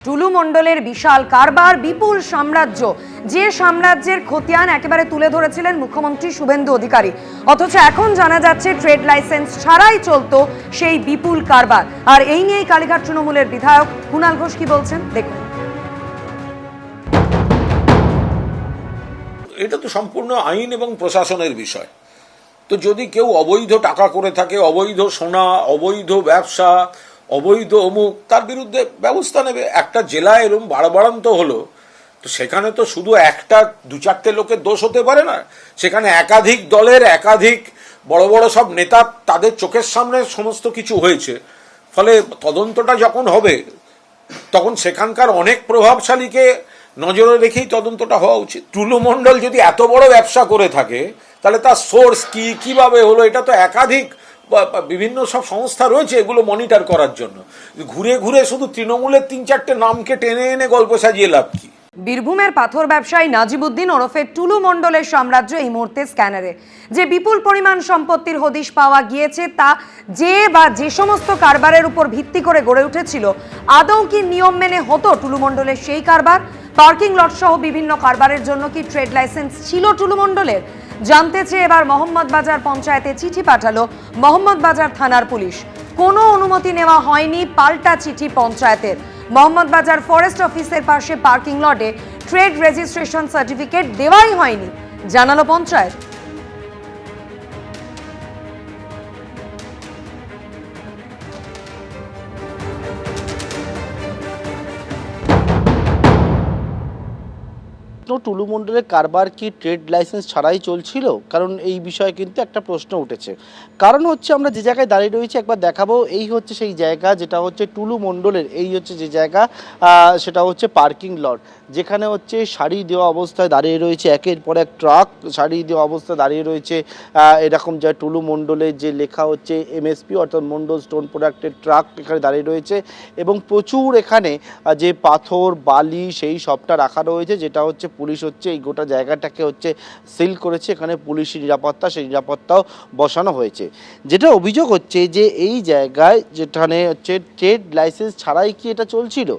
টুলু মণ্ডলের বিশাল কারবার, বিপুল সাম্রাজ্য, যে সাম্রাজ্যের খতিয়ান একেবারে তুলে ধরেছিলেন মুখ্যমন্ত্রী শুভেন্দু অধিকারী, অথচ এখন জানা যাচ্ছে ট্রেড লাইসেন্স ছাড়াই চলতো সেই বিপুল কারবার। আর এই নিয়েই কালীঘাট তৃণমূলের বিধায়ক কুণাল ঘোষ কি বলছেন দেখুন। এটা তো সম্পূর্ণ আইন এবং প্রশাসনের বিষয়। তো যদি কেউ অবৈধ টাকা করে থাকে, অবৈধ সোনা, অবৈধ ব্যবসা, অবৈধ অমুক, তার বিরুদ্ধে ব্যবস্থা নেবে। একটা জেলায় এরকম বাড়বাড়ন্ত হলো, তো সেখানে তো শুধু একটা দু চারটে লোকের দোষ হতে পারে না, সেখানে একাধিক দলের একাধিক বড় বড় সব নেতা, তাদের চোখের সামনে সমস্ত কিছু হয়েছে। ফলে তদন্তটা যখন হবে তখন সেখানকার অনেক প্রভাবশালীকে নজরে রেখেই তদন্তটা হওয়া উচিত। টুলু মণ্ডল যদি এত বড় ব্যবসা করে থাকে, তাহলে তার সোর্স কি, কিভাবে হলো, এটা তো একাধিক বিভিন্ন সব সংস্থা রয়েছে এগুলো মনিটর করার জন্য। ঘুরে ঘুরে শুধু তৃণমূলের ৩-৪টে নামকে টেনে এনে গল্প সাজিয়ে লাভ কি? বীরভূমের পাথর ব্যবসায়ী নাজিবুদ্দিন ওরফে টুলু মণ্ডলের সাম্রাজ্য এই মুহূর্তে স্ক্যানারে। যে বিপুল পরিমাণ সম্পত্তির হদিশ পাওয়া গিয়েছে, তা যে সমস্ত কারবারের উপর ভিত্তি করে গড়ে উঠেছিল, আদৌ কি নিয়ম মেনে হতো টুলু মণ্ডলের সেই কারবার? পার্কিং লট সহ বিভিন্ন কারবারের জন্য কি ট্রেড লাইসেন্স ছিল টুলু মণ্ডলের? জানতে চেয়ে এবার মোহাম্মদবাজার পঞ্চায়েতে চিঠি পাঠালো মোহাম্মদবাজার থানার পুলিশ। কোনো অনুমতি নেওয়া হয়নি, পাল্টা চিঠি পঞ্চায়েতের। মোহাম্মদবাজার ফরেস্ট অফিসের পাশে পার্কিং লটে ট্রেড রেজিস্ট্রেশন সার্টিফিকেট দেওয়াই হয়নি, জানালো পঞ্চায়েত। টুলু মণ্ডলের কারবার কি ট্রেড লাইসেন্স ছাড়াই চলছিল? কারণ এই বিষয়ে কিন্তু একটা প্রশ্ন উঠেছে। কারণ হচ্ছে আমরা যে জায়গায় দাঁড়িয়ে রয়েছি একবার দেখাবো, এই হচ্ছে সেই জায়গা যেটা হচ্ছে টুলু মণ্ডলের, এই হচ্ছে যে জায়গা, সেটা হচ্ছে পার্কিং লট, যেখানে হচ্ছে সারি দেওয়া অবস্থায় দাঁড়িয়ে রয়েছে একের পর এক ট্রাক, সারি দেওয়া অবস্থায় দাঁড়িয়ে রয়েছে এরকম যা টুলু মণ্ডলের যে লেখা হচ্ছে এমএসপি অর্থাৎ মণ্ডল স্টোন প্রোডাক্টের ট্রাক এখানে দাঁড়িয়ে রয়েছে, এবং প্রচুর এখানে যে পাথর বালি সেই সবটা রাখা রয়েছে, যেটা হচ্ছে পুলিশ হচ্ছে এই গোটা জায়গাটাকে হচ্ছে সিল করেছে। এখানে পুলিশি নিরাপত্তা, সেই নিরাপত্তাও বসানো হয়েছে। যেটা অভিযোগ হচ্ছে যে এই জায়গায় যেখানে হচ্ছে ট্রেড লাইসেন্স ছাড়াই কি এটা চলছিল?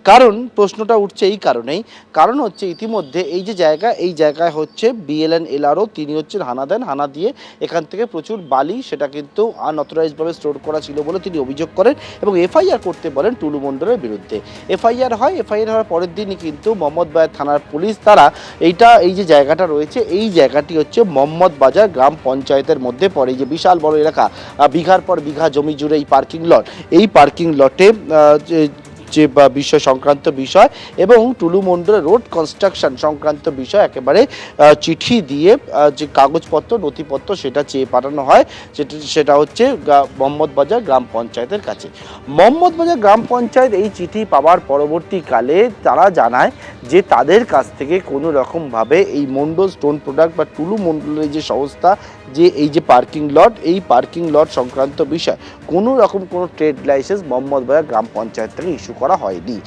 কারণ প্রশ্নটা উঠছে এই কারণেই, কারণ হচ্ছে ইতিমধ্যে এই যে জায়গা, এই জায়গায় হচ্ছে বিএলএন এলআরও তিনি হচ্ছেন হানা দেন, হানা দিয়ে এখান থেকে প্রচুর বালি সেটা কিন্তু আনঅথরাইজডভাবে স্টোর করা ছিল বলে তিনি অভিযোগ করেন এবং এফআইআর করতে বলেন টুলু মণ্ডলের বিরুদ্ধে। এফআইআর হয়, এফআইআর হওয়ার পরের দিনই কিন্তু মোহাম্মদবাজার থানার পুলিশ তারা এই যে জায়গাটা রয়েছে, এই জায়গাটি হচ্ছে মোহাম্মদবাজার গ্রাম পঞ্চায়েতের মধ্যে পড়ে। যে বিশাল বড় এলাকা, বিঘার পর বিঘা জমি জুড়ে এই পার্কিং লট, এই পার্কিং লটে যে বিষয় সংক্রান্ত বিষয় এবং টুলু মণ্ডলের রোড কনস্ট্রাকশন সংক্রান্ত বিষয় একেবারে চিঠি দিয়ে যে কাগজপত্র নথিপত্র সেটা চেয়ে পাঠানো হয়, সেটা হচ্ছে মোহাম্মদবাজার গ্রাম পঞ্চায়েতের কাছে। মোহাম্মদবাজার গ্রাম পঞ্চায়েত এই চিঠি পাওয়ার পরবর্তীকালে তারা জানায় যে তাদের কাছ থেকে কোনো রকমভাবে এই মণ্ডল স্টোন প্রোডাক্ট বা টুলু মণ্ডলের যে সংস্থা, যে এই যে পার্কিং লট, এই পার্কিং লট সংক্রান্ত বিষয় কোনো রকম কোনো ট্রেড লাইসেন্স মোহাম্মদবাজার গ্রাম পঞ্চায়েত থেকে ইস্যু করা হয়নি।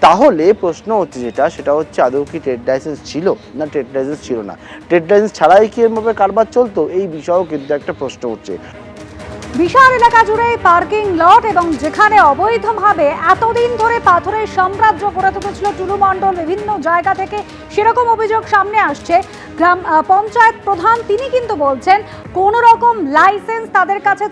তাহলে প্রশ্ন হচ্ছে সেটা হচ্ছে আদৌ কি ট্রেড লাইসেন্স ছিল না ট্রেড লাইসেন্স ছিল না? ট্রেড লাইসেন্স ছাড়াই কি এরভাবে কারবার চলতো? এই বিষয়েও কিন্তু একটা প্রশ্ন উঠছে। বিশাল এলাকা জুড়ে পার্কিং লট এবং যেখানে অবৈধভাবে এতদিন ধরে পাথরের সাম্রাজ্য গড়ে তুলেছিল টুলু মণ্ডল বিভিন্ন জায়গা থেকে, সেরকম অভিযোগ সামনে আসছে। গ্রাম পঞ্চায়েত প্রধান তিনি কিন্তু বলছেন কোনো রকম লাইসেন্স তাদের কাছে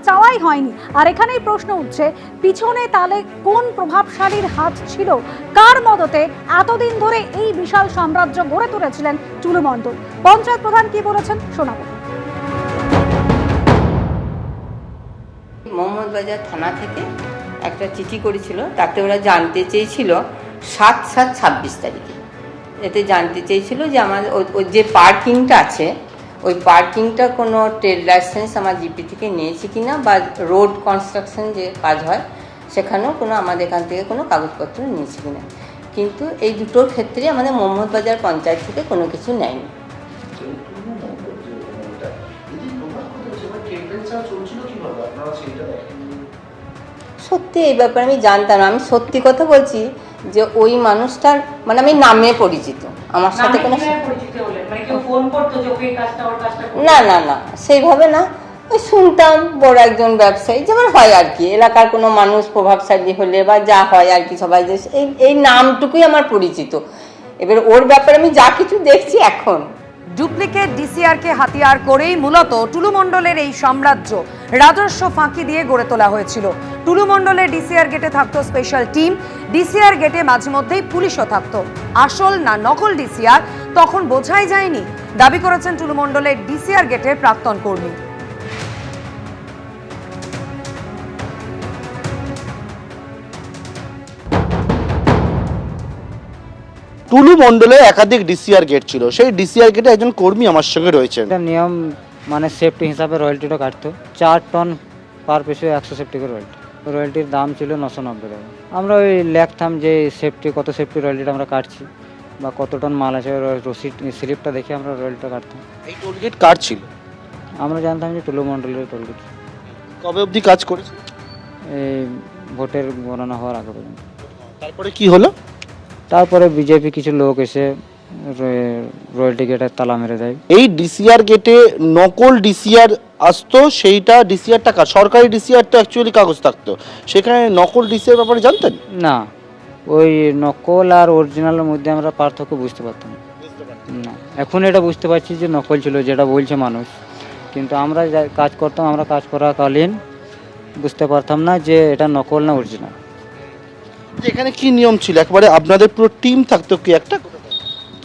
চাওয়াই হয়নি। আর এখানেই প্রশ্ন উঠছে, পিছনে তাহলে কোন প্রভাবশালীর হাত ছিল? কার মদতে এতদিন ধরে এই বিশাল সাম্রাজ্য গড়ে তুলেছিলেন টুলু মণ্ডল? পঞ্চায়েত প্রধান কি বলেছেন শোনাবো। মোহাম্মদবাজার থানা থেকে একটা চিঠি করেছিল, তাতে ওরা জানতে চেয়েছিল 7/7/26 তারিখে, এতে জানতে চেয়েছিল যে আমাদের ওই যে পার্কিংটা আছে, ওই পার্কিংটা কোনো ট্রেড লাইসেন্স আমার জিপি থেকে নিয়েছে কিনা, বা রোড কনস্ট্রাকশন যে কাজ হয় সেখানেও কোনো আমাদের এখান থেকে কোনো কাগজপত্র নিয়েছে কিনা। কিন্তু এই দুটোর ক্ষেত্রে আমাদের মোহাম্মদবাজার পঞ্চায়েত থেকে কোনো কিছু নেয়নি। সত্যি এই ব্যাপারে আমি জানতাম না, আমি সত্যি কথা বলছি যে ওই মানুষটার মানে আমি নামে পরিচিত, আমার সাথে কোনো না না না সেইভাবে না, ওই শুনতাম বড় একজন ব্যবসায়ী, যেমন হয় আর কি, এলাকার কোনো মানুষ প্রভাবশালী হলে বা যা হয় আর কি, সবাই যে এই নামটুকুই আমার পরিচিত। এবার ওর ব্যাপারে আমি যা কিছু দেখছি এখন, ডুপ্লিকেট ডিসিআরকে হাতিয়ার করেই মূলত টুলু মণ্ডলের এই সাম্রাজ্য রাজস্ব ফাঁকি দিয়ে গড়ে তোলা হয়েছিল। টুলু মণ্ডলের ডিসিআর গেটে থাকতো স্পেশাল টিম, ডিসিআর গেটে মাঝে মধ্যেই পুলিশও থাকতো। আসল না নকল ডিসিআর তখন বোঝাই যায়নি, দাবি করেছেন টুলু মণ্ডলের ডিসিআর গেটের প্রাক্তন কর্মী। টুলু মণ্ডলে একাধিক ডিসিআর গেট ছিল, সেই ডিসিআর গেটে একজন কর্মী আমার সঙ্গে রয়েছেন। এটা নিয়ম মানে সেফটি হিসাবে রয়্যালটিটা কাটতো 4 টন পার পিছু 100 সেফটি করে রয়্যালটি। রয়্যালটির দাম ছিল 990 টাকা। আমরা ওই লেখতাম যে সেফটি কত সেফটি রয়্যালটিটা আমরা কাটছি বা কত টন মাল আছে, রসিদ স্লিপটা দেখে আমরা রয়্যালটিটা কাটতাম। এই টোলগেট কার ছিল? আমরা জানতাম যে টুলু মণ্ডলের টোলগেট। কবে অবধি কাজ করেছে? এই ভোটের গণনা হওয়ার আগে পর্যন্ত। তারপরে কি হলো? তারপরে বিজেপি কিছু লোক এসে রয়্যালটি গেটের তালা মেরে দেয়। এই ডিসিআর গেটে নকল ডিসিআর আসতো, সেইটা ডিসিআর টাকা, সরকারি ডিসিআর তো অ্যাকচুয়ালি কাগজ থাকতো, সেখানে নকল ডিসিআর ব্যাপারে জানতেন না? ওই নকল আর অরিজিনালের মধ্যে আমরা পার্থক্য বুঝতে পারতাম না। এখন এটা বুঝতে পারছি যে নকল ছিল যেটা বলছে মানুষ, কিন্তু আমরা যা কাজ করতাম, আমরা কাজ করাকালীন বুঝতে পারতাম না যে এটা নকল না অরিজিনাল। এখানে কি নিয়ম ছিল? একবারে আপনাদের পুরো টিম থাকতো কি একটা?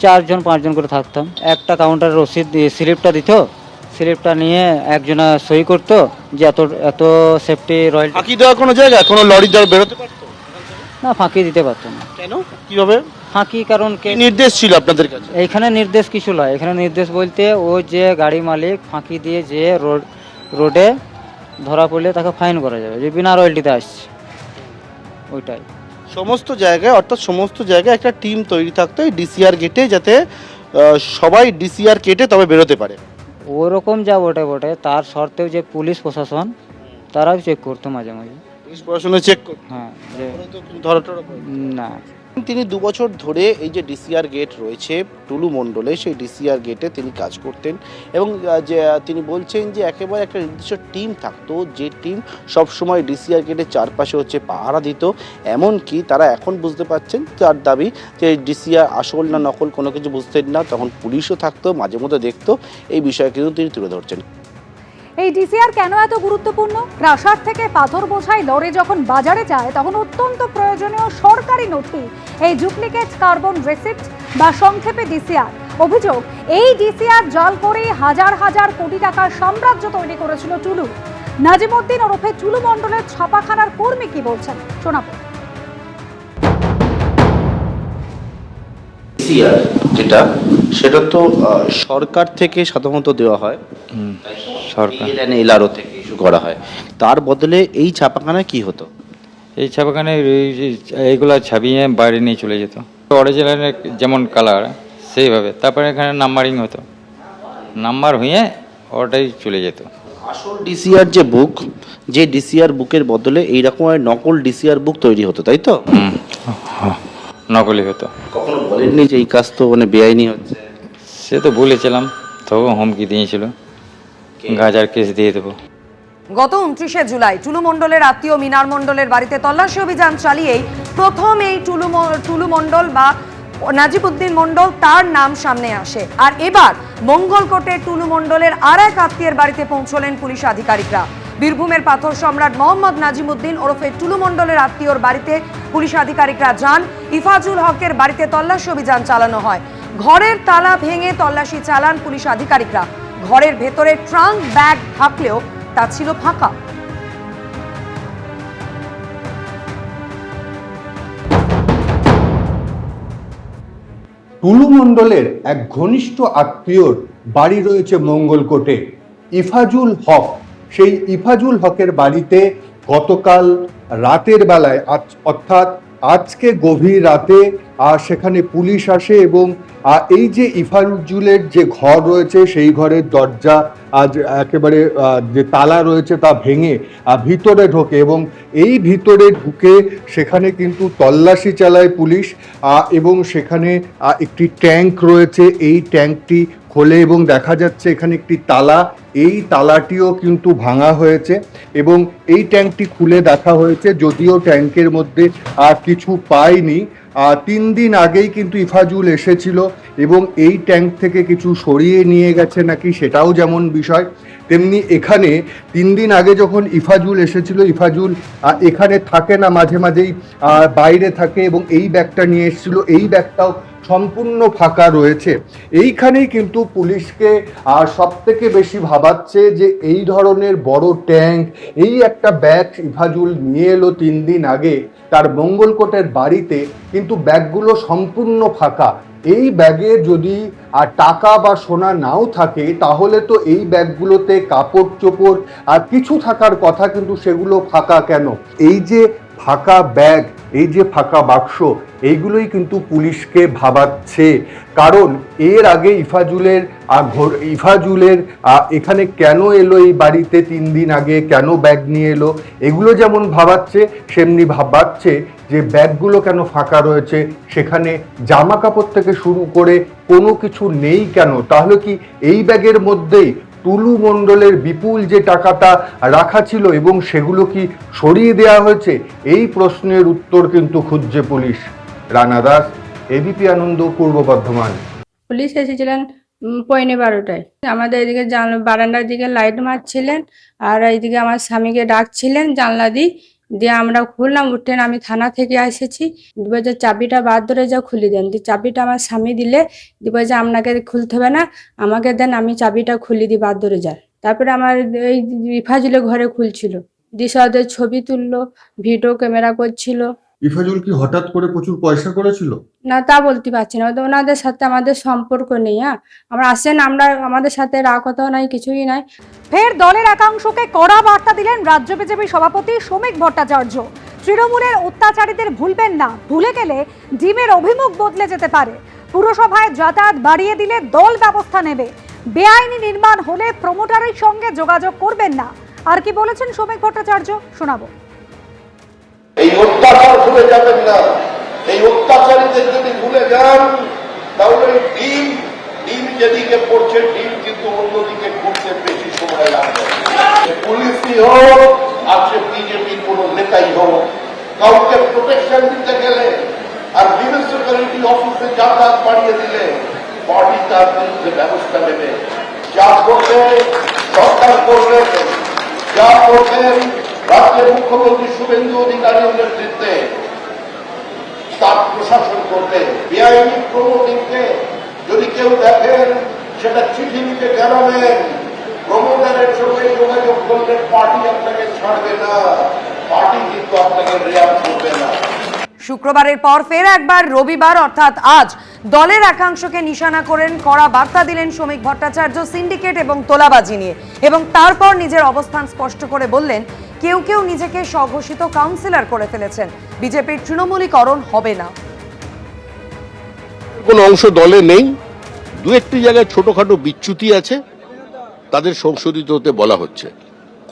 4জন 5জন করে থাকতাম। একটা কাউন্টারে রসিদ দিয়ে স্লিপটা দিত, স্লিপটা নিয়ে একজনা সই করতো যে এত এত সেফটি রয়্যালটি। ফাঁকি দেওয়া কোনো জায়গায় কোনো লরি দ্বারা বেরোতে পারতো না, ফাঁকি দিতে পারতো না। কেন, কিভাবে ফাঁকি কারণ কি নির্দেশ ছিল আপনাদের কাছে? এইখানে নির্দেশ কিছু নয়, এখানে নির্দেশ বলতে ও যে গাড়ি মালিক ফাঁকি দিয়ে যে রোডে ধরা পড়লে তাকে ফাইন করা যাবে, যে বিনা রয়্যালটিতে আসছে, ওইটাই। সমস্ত জায়গায়, অর্থাৎ সমস্ত জায়গায় একটা টিম তৈরি থাকতো এই ডিসিআর গেটে, যাতে সবাই ডিসিআর কেটে তবে বেরোতে পারে। ওরকম যা বটে বটে, তার সত্ত্বেও যে পুলিশ প্রশাসন তারাও চেক করতো মাঝে মাঝে। পুলিশ প্রশাসনে চেক করতো? হ্যাঁ, যে ধরা টরা পড়ে? না। তিনি 2 বছর ধরে এই যে ডিসিআর গেট রয়েছে টুলু মণ্ডলে, সেই ডিসিআর গেটে তিনি কাজ করতেন এবং যে তিনি বলছেন যে একেবারে একটা নির্দিষ্ট টিম থাকতো, যে টিম সবসময় ডিসিআর গেটের চারপাশে হচ্ছে পাহারা দিত। এমনকি তারা এখন বুঝতে পারছেন, তার দাবি যে ডিসিআর আসল না নকল কোনো কিছু বুঝতেন না, তখন পুলিশও থাকতো, মাঝে মধ্যে দেখতো। এই বিষয়ে কিন্তু তিনি তুলে ধরছেন। এই ডিসিআর কেন এত গুরুত্বপূর্ণ? ক্রাশার থেকে পাথর বোঝাই লরি যখন বাজারে যায় তখন অত্যন্ত প্রয়োজনীয় সরকারি নথি এই ডুপ্লিকেট কার্বন রিসিপ্ট বা সংক্ষেপে ডিসিআর। অভিযোগ, এই ডিসিআর জাল করে হাজার হাজার কোটি টাকার সাম্রাজ্য তৈরি করেছিল টুলু। নাজিমউদ্দিন ওরফে টুলু মণ্ডলের ছাপাখানার কর্মী কি বলছেন শোনাবো। ডিসিআর যেটা, সেটা তো সরকার থেকে সাধারণত দেওয়া হয়, সরকার এলআরও থেকে ইস্যু করা হয়। তার বদলে এই ছাপাখানা কি হতো? এই ছাপাখানে এইগুলো ছাপিয়ে বাইরে নিয়ে চলে যেত, অরিজিনালের যেমন কালার সেইভাবে, তারপরে এখানে নাম্বারিং হতো, নাম্বার হয়ে ওটাই চলে যেত। আসল ডিসিআর যে বুক, যে ডিসিআর বুকের বদলে এইরকম নকল ডিসিআর বুক তৈরি হতো, তাই তো? নকলি হতো। কখনো বলেননি যে এই কাজ তো মানে বেআইনি হচ্ছে? সে তো বলেছিলাম, তবু হুমকি দিয়েছিল, গাজার কেস দিয়ে দেবো। গত 29শে জুলাই টুলু মণ্ডলের আত্মীয় মিনার মণ্ডলের বাড়িতে তল্লাশি অভিযান চালিয়েই প্রথম এই টুলু মণ্ডল বা নাজিবউদ্দিন মণ্ডল তার নাম সামনে আসে। আর এবার মঙ্গলকোটে টুলু মণ্ডলের আর এক আত্মীয়ের বাড়িতে পৌঁছলেন পুলিশ আধিকারিকরা। বীরভূমের পাথর সম্রাট মোহাম্মদ নাজিমউদ্দিন ওরফে টুলু মণ্ডলের আত্মীয়র বাড়িতে পুলিশ আধিকারিকরা যান। ইফাজুল হকের বাড়িতে তল্লাশি অভিযান চালানো হয়। ঘরের তালা ভেঙে তল্লাশি চালান পুলিশ আধিকারিকরা। ঘরের ভেতরে ট্রাঙ্ক ব্যাগ থাকলেও তা ছিল ফাঁকা। টুলু মণ্ডলের এক ঘনিষ্ঠ আত্মীয়র বাড়ি রয়েছে মঙ্গলকোটে, ইফাজুল হক। সেই ইফাজুল হকের বাড়িতে গতকাল রাতের বেলায়, অর্থাৎ আজকে গভীর রাতে সেখানে পুলিশ আসে এবং এই যে ইফাজুলের যে ঘর রয়েছে সেই ঘরের দরজা আজ একেবারে যে তালা রয়েছে তা ভেঙে ভিতরে ঢোকে এবং এই ভিতরে ঢুকে সেখানে কিন্তু তল্লাশি চালায় পুলিশ এবং সেখানে একটি ট্যাঙ্ক রয়েছে। এই ট্যাঙ্কটি খোলে এবং দেখা যাচ্ছে এখানে একটি তালা, এই তালাটিও কিন্তু ভাঙা হয়েছে এবং এই ট্যাঙ্কটি খুলে দেখা হয়েছে, যদিও ট্যাঙ্কের মধ্যে কিছু পায়নি। 3 দিন আগেই কিন্তু ইফাজুল এসেছিল এবং এই ট্যাঙ্ক থেকে কিছু সরিয়ে নিয়ে গেছে নাকি সেটাও যেমন বিষয়, তেমনি এখানে 3 দিন আগে যখন ইফাজুল এসেছিল, ইফাজুল এখানে থাকে না, মাঝে মাঝেই বাইরে থাকে এবং এই ব্যাগটা নিয়ে এসেছিল, এই ব্যাগটাও সম্পূর্ণ ফাঁকা রয়েছে। এইখানেই কিন্তু পুলিশকে সব থেকে বেশি ভাবাচ্ছে যে এই ধরনের বড় ট্যাঙ্ক, এই একটা ব্যাগ ইফাজুল নিয়ে এলো 3 দিন আগে তার মঙ্গলকোটের বাড়িতে, কিন্তু ব্যাগগুলো সম্পূর্ণ ফাঁকা। এই ব্যাগে যদি টাকা বা সোনা নাও থাকে তাহলে তো এই ব্যাগগুলোতে কাপড় চোপড় আর কিছু থাকার কথা, কিন্তু সেগুলো ফাঁকা কেন? এই যে ফাঁকা ব্যাগ, এই যে ফাঁকা বাক্স, এইগুলোই কিন্তু পুলিশকে ভাবাচ্ছে। কারণ এর আগে ইফাজুলের এখানে কেন এলো, এই বাড়িতে 3 দিন আগে কেন ব্যাগ নিয়ে এলো, এগুলো যেমন ভাবাচ্ছে, সেমনি ভাবাচ্ছে যে ব্যাগগুলো কেন ফাঁকা রয়েছে, সেখানে জামা কাপড় থেকে শুরু করে কোনো কিছু নেই কেন? তাহলে কি এই ব্যাগের মধ্যেই টুলু মণ্ডলের বিপুল যে টাকাটা রাখা ছিল এবং সেগুলো কি সরিয়ে দেওয়া হয়েছে? এই প্রশ্নের উত্তর কিন্তু খুঁজছে পুলিশ। রানা দাস, এবিপি আনন্দ, পূর্ব বর্ধমান। পুলিশ এসেছিলেন 12:15টায়। আমাদের এদিকে বারান্দার দিকে লাইট মারছিলেন আর এইদিকে আমার স্বামীকে ডাকছিলেন জানলা দিয়ে আমরা খুললাম, উঠেন আমি থানা থেকে এসেছি, দিবে যে চাবিটা বার ধরে যা খুলে দেন, দিয়ে চাবিটা আমার স্বামী দিলে দিবে যে আপনাকে খুলতে হবে না, আমাকে দেন, আমি চাবিটা খুলে দিই বার ধরে যার। তারপরে আমার এই ইফাজুলে ঘরে খুলছিল, দিশা ওদের ছবি তুললো, ভিডিও ক্যামেরা করছিল। ইফাজুল কি হঠাৎ করে প্রচুর পয়সা করেছিল? না, তা বলতে পারছি না, ওনাদের সাথে আমাদের সম্পর্ক নেই। আমরা আসেন, আমাদের সাথে রাগ কথাও নাই, কিছুই নাই। ফের দলের একাংশকে কড়া বার্তা দিলেন রাজ্য বিজেপি সভাপতি শ্রমিক ভট্টাচার্য। তৃণমূলের অত্যাচারীদের ভুলবেন না, ভুলে গেলে ডিমের অভিমুখ বদলে যেতে পারে। পুরসভায় যাতায়াত বাড়িয়ে দিলে দল ব্যবস্থা নেবে। বেআইনি নির্মাণ হলে প্রমোটারের সঙ্গে যোগাযোগ করবেন না। আর কি বলেছেন শ্রমিক ভট্টাচার্য, শোনাবো। এই অত্যাচার ভুলে যাবেন না। এই অত্যাচারীদের যদি ভুলে যান তাহলে ডিম যেদিকে পড়ছে, ডিম কিন্তু অন্যদিকে ঘুরতে বেশি সময় লাগবে। পুলিশই হোক আর সে বিজেপির কোন নেতাই হোক, কাউকে প্রোটেকশন দিতে গেলে আর মিউনিসিপ্যালিটি অফিসে যাতায়াত বাড়িয়ে দিলে পার্টি তার বিরুদ্ধে ব্যবস্থা নেবে। যা করবে সরকার করবে, যা করবেন রাজ্যের মুখ্যমন্ত্রী শুভেন্দু অধিকারীর নেতৃত্বে তার প্রশাসন করবে। বেআইনি প্রমোটিংকে যদি কেউ দেখেন সেটা চিঠি লিখে জানাবেন। প্রমোটারের সঙ্গে যোগাযোগ করলে পার্টি আপনাকে ছাড়বে না, পার্টি কিন্তু আপনাকে রেয়াত করবে না। শুক্রবারের পর ফের একবার রবিবার অর্থাৎ আজ দলের একাংশকে নিশানা করেন, কড়া বার্তা দিলেন শ্রমিক ভট্টাচার্য সিন্ডিকেট এবং তোলাবাজি নিয়ে, এবং তারপর নিজের অবস্থান স্পষ্ট করে বললেন কেউ কেউ নিজেকে স্বঘোষিত কাউন্সিলর করে ফেলেছেন, বিজেপির তৃণমূলীকরণ হবে না। কোন অংশ দলে নেই, দু একটি জায়গায় ছোটখাটো বিচ্যুতি আছে, তাদের সংশোধিত হতে বলা হচ্ছে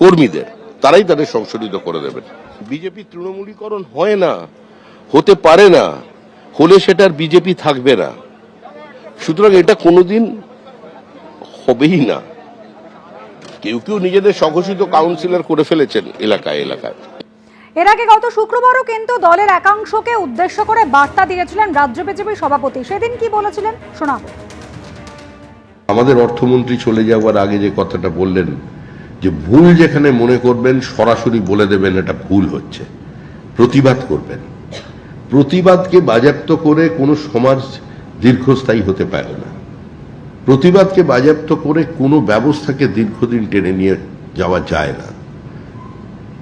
কর্মীদের, তারাই তাদের সংশোধিত করে দেবেন। বিজেপি তৃণমূলীকরণ হয় না, হতে পারে না, হলে সেটার বিজেপি থাকবে না। সুতরাং এটা কোনোদিন হবেই না। কেউ কেউ নিজেদের স্বঘোষিত কাউন্সিলর করে ফেলেছেন এলাকায় এলাকায়। এর আগে গত শুক্রবারও কিন্তু দলের একাংশকে উদ্দেশ্য করে বার্তা দিয়েছিলেন রাজ্য বিজেপি সভাপতি। সেদিন কি বলেছিলেন, শোনাবো। আমাদের অর্থমন্ত্রী চলে যাওয়ার আগে যে কথাটা বললেন যে ভুল যেখানে মনে করবেন সরাসরি বলে দেবেন এটা ভুল হচ্ছে, প্রতিবাদ করবেন। প্রতিবাদকে বাজেয়াপ্ত করে কোনো সমাজ দীর্ঘস্থায়ী হতে পারে না। প্রতিবাদকে বাজেয়াপ্ত করে কোনো ব্যবস্থাকে দীর্ঘদিন টেনে নিয়ে যাওয়া যায় না।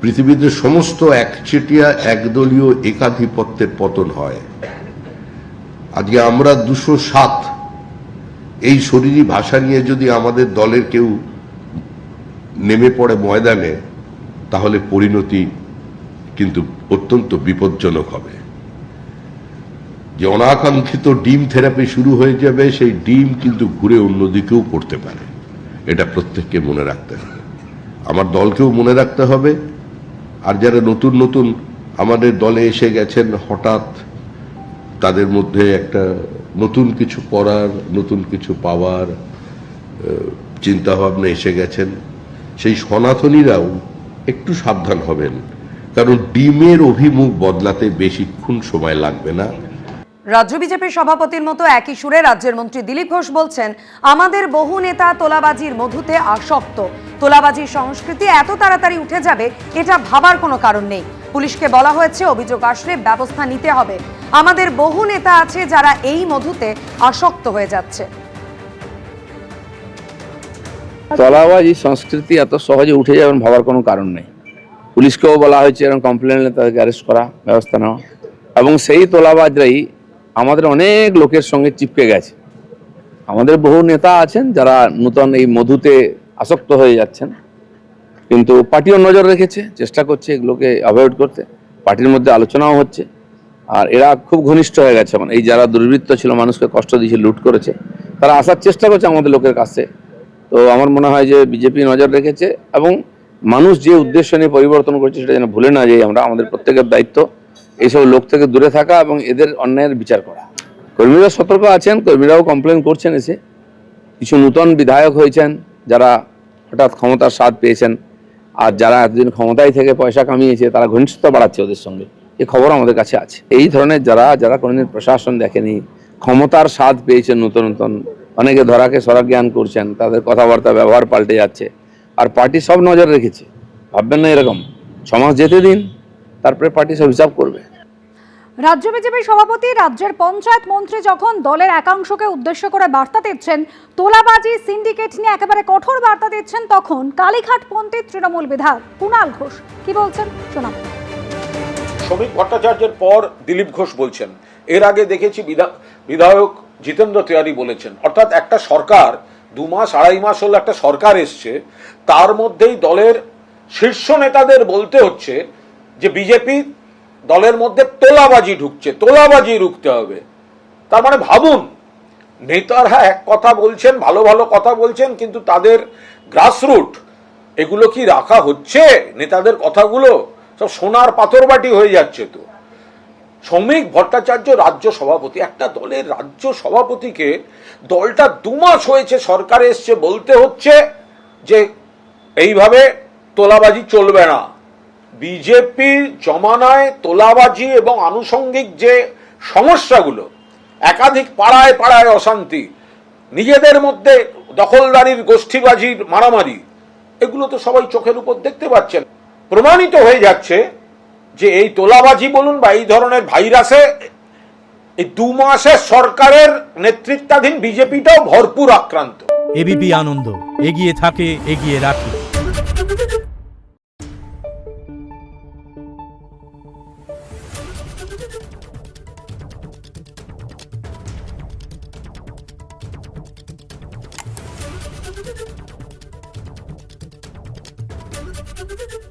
পৃথিবীতে সমস্ত একচেটিয়া একদলীয় একাধিপত্যের পতন হয়। আজকে আমরা 207 এই শরীরী ভাষা নিয়ে যদি আমাদের দলের কেউ নেমে পড়ে ময়দানে, তাহলে পরিণতি কিন্তু অত্যন্ত বিপজ্জনক হবে। যে অনাকাঙ্ক্ষিত ডিম থেরাপি শুরু হয়ে যাবে, সেই ডিম কিন্তু ঘুরে অন্যদিকেও পড়তে পারে। এটা প্রত্যেককে মনে রাখতে হবে, আমার দলকেও মনে রাখতে হবে। আর যারা নতুন নতুন আমাদের দলে এসে গেছেন, হঠাৎ তাদের মধ্যে একটা নতুন কিছু করার, নতুন কিছু পাওয়ার, চিন্তাভাবনা এসে গেছেন, সেই সনাতনীরাও একটু সাবধান হবেন, কারণ ডিমের অভিমুখ বদলাতে বেশিক্ষণ সময় লাগবে না। রাজ্য বিজেপির সভাপতির মতো একই সুরে রাজ্যের মন্ত্রী দিলীপ ঘোষ বলছেন, আমাদের বহু নেতা তোলাবাজির মধুতে আসক্ত। তোলাবাজির সংস্কৃতি এত তাড়াতাড়ি উঠে যাবে এটা ভাবার কোনো কারণ নেই। পুলিশকে বলা হয়েছে অভিযোগ আসলে ব্যবস্থা নিতে হবে। আমাদের বহু নেতা আছে যারা এই মধুতে আসক্ত হয়ে যাচ্ছে। তোলাবাজি সংস্কৃতি এত সহজে উঠে যাবেন ভাবার কোনো কারণ নেই। পুলিশকেও বলা হয়েছে এরকম কমপ্লেন হলে তাদেরকে অ্যারেস্ট করা, ব্যবস্থা নেওয়া, এবং সেই তোলাবাজরাই আমাদের অনেক লোকের সঙ্গে চিপকে গেছে। আমাদের বহু নেতা আছেন যারা নূতন এই মধুতে আসক্ত হয়ে যাচ্ছেন, কিন্তু পার্টিও নজর রেখেছে, চেষ্টা করছে এগুলোকে অ্যাভয়েড করতে। পার্টির মধ্যে আলোচনাও হচ্ছে, আর এরা খুব ঘনিষ্ঠ হয়ে গেছে। মানে এই যারা দুর্বৃত্ত ছিল, মানুষকে কষ্ট দিয়েছে, লুট করেছে, তারা আসার চেষ্টা করছে আমাদের লোকের কাছে। তো আমার মনে হয় যে বিজেপি নজর রেখেছে, এবং মানুষ যে উদ্দেশ্য নিয়ে পরিবর্তন করছে সেটা যেন ভুলে না যাই আমরা। আমাদের প্রত্যেকের দায়িত্ব এইসব লোক থেকে দূরে থাকা এবং এদের অন্যায়ের বিচার করা। কর্মীরা সতর্ক আছেন, কর্মীরাও কমপ্লেন করছেন এসে। কিছু নূতন বিধায়ক হয়েছেন যারা হঠাৎ ক্ষমতার স্বাদ পেয়েছেন, আর যারা এতদিন ক্ষমতায় থেকে পয়সা কামিয়েছে তারা ঘনিষ্ঠতা বাড়াচ্ছে ওদের সঙ্গে, এই খবর আমাদের কাছে আছে। এই ধরনের যারা কোনোদিন প্রশাসন দেখেনি, ক্ষমতার স্বাদ পেয়েছেন, নতুন নতুন অনেকে ধরাকে সরাজ্ঞান করছেন, তাদের কথাবার্তা ব্যবহার পাল্টে যাচ্ছে, আর পার্টি সব নজর রেখেছে। ভাববেন না এরকম, 6 মাস যেতে দিন, তারপরে পার্টি সব হিসাব করবে। রাজ্য বিজেপি সভাপতি রাজ্যের পঞ্চায়েত মন্ত্রী যখন দলের একাংশকে উদ্দেশ্য করে বার্তা দিচ্ছেন, তোলাবাজি সিন্ডিকেট নিয়ে একেবারে কঠোর বার্তা দিচ্ছেন, তখন কালীঘাটপন্থী তৃণমূল বিধায়ক কুণাল ঘোষ কি বলছেন শোনাব। শ্রমিক ভট্টাচার্যের পর দিলীপ ঘোষ বলছেন। এর আগে দেখেছি বিধায়ক জিতেন্দ্র তিওয়ারি বলেছেন। অর্থাৎ একটা সরকার 2 মাস 2.5 মাস হলো একটা সরকার এসছে, তার মধ্যেই দলের শীর্ষ নেতাদের বলতে হচ্ছে যে বিজেপি দলের মধ্যে তোলাবাজি ঢুকছে, তোলাবাজি রুখতে হবে। তার মানে ভাবুন, নেতারা এক কথা বলছেন, ভালো ভালো কথা বলছেন, কিন্তু তাদের গ্রাসরুট এগুলো কি রাখা হচ্ছে? নেতাদের কথাগুলো সব সোনার পাথরবাটি হয়ে যাচ্ছে। তো শ্রমিক ভট্টাচার্য রাজ্য সভাপতি, একটা দলের রাজ্য সভাপতিকে দলটা 2 মাস হয়েছে সরকারে এসছে, বলতে হচ্ছে যে এইভাবে তোলাবাজি চলবে না। বিজেপির জমানায় তোলাবাজি এবং আনুষঙ্গিক যে সমস্যাগুলো, একাধিক পাড়ায় পাড়ায় অশান্তি, নিজেদের মধ্যে দখলদারির গোষ্ঠীবাজির মারামারি, এগুলো তো সবাই চোখের উপর দেখতে পাচ্ছেন। প্রমাণিত হয়ে যাচ্ছে যে এই তোলাবাজি বলুন বা এই ধরনের ভাইরাসে এই 2 মাসে সরকারের নেতৃত্বাধীন বিজেপিটাও ভরপুর আক্রান্ত। এবিপি আনন্দ, এগিয়ে থাকে, এগিয়ে রাখে। Thank you.